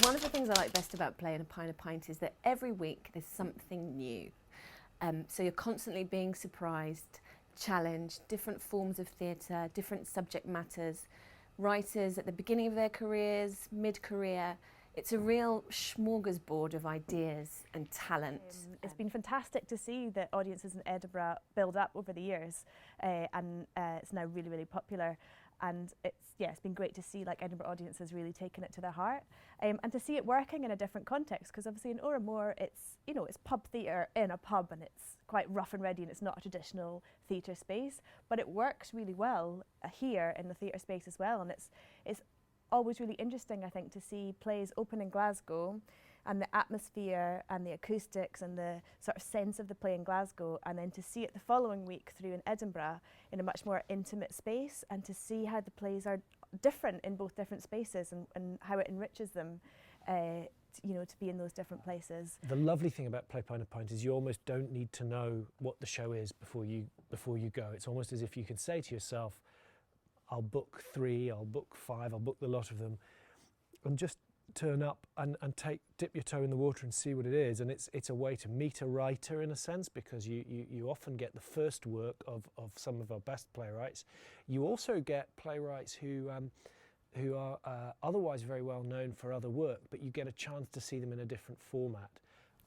One of the things I like best about Pie and A Pint is that every week there's something new. So you're constantly being surprised, challenged, different forms of theatre, different subject matters, writers at the beginning of their careers, mid-career. It's a real smorgasbord of ideas and talent. It's been fantastic to see the audiences in Edinburgh build up over the years, and it's now really, really popular. And it's been great to see like Edinburgh audiences really taking it to their heart, and to see it working in a different context. Because obviously in Oramore, it's pub theatre in a pub, and it's quite rough and ready, and it's not a traditional theatre space. But it works really well here in the theatre space as well, and it's always really interesting, I think, to see plays open in Glasgow and the atmosphere and the acoustics and the sort of sense of the play in Glasgow, and then to see it the following week through in Edinburgh in a much more intimate space, and to see how the plays are different in both different spaces, and how it enriches them, to be in those different places. The lovely thing about Pie and A Pint is you almost don't need to know what the show is before you go. It's almost as if you can say to yourself, I'll book 3, I'll book 5, I'll book the lot of them, and just turn up and dip your toe in the water and see what it is. And it's a way to meet a writer in a sense, because you often get the first work of some of our best playwrights. You also get playwrights who are otherwise very well known for other work, but you get a chance to see them in a different format.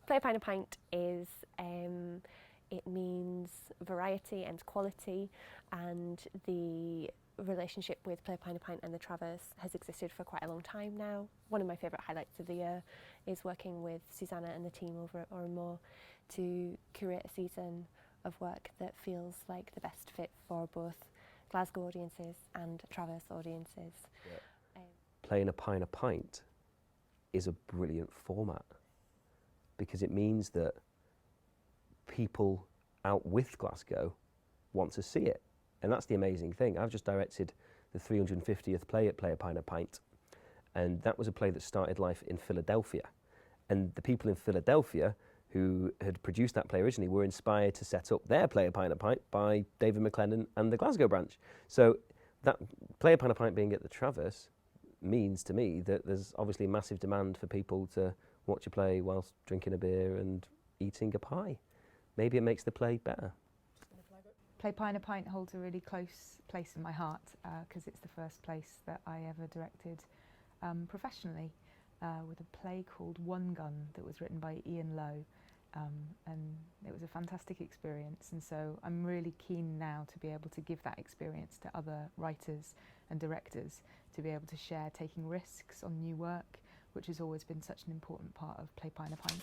Pie and A Pint is it means variety and quality, and the relationship with Pie and A Pint and the Traverse has existed for quite a long time now. One of my favourite highlights of the year is working with Susanna and the team over at Oramore to curate a season of work that feels like the best fit for both Glasgow audiences and Traverse audiences. Yeah. Pie and A Pint is a brilliant format, because it means that people out with Glasgow want to see it. And that's the amazing thing. I've just directed the 350th play at Pie and A Pint, and that was a play that started life in Philadelphia. And the people in Philadelphia who had produced that play originally were inspired to set up their Pie and A Pint by David McLennan and the Glasgow branch. So that Pie and A Pint being at the Traverse means to me that there's obviously massive demand for people to watch a play whilst drinking a beer and eating a pie. Maybe it makes the play better. Pie and A Pint holds a really close place in my heart, because it's the first place that I ever directed professionally, with a play called One Gun that was written by Ian Lowe, and it was a fantastic experience. And so I'm really keen now to be able to give that experience to other writers and directors, to be able to share taking risks on new work, which has always been such an important part of Pie and A Pint.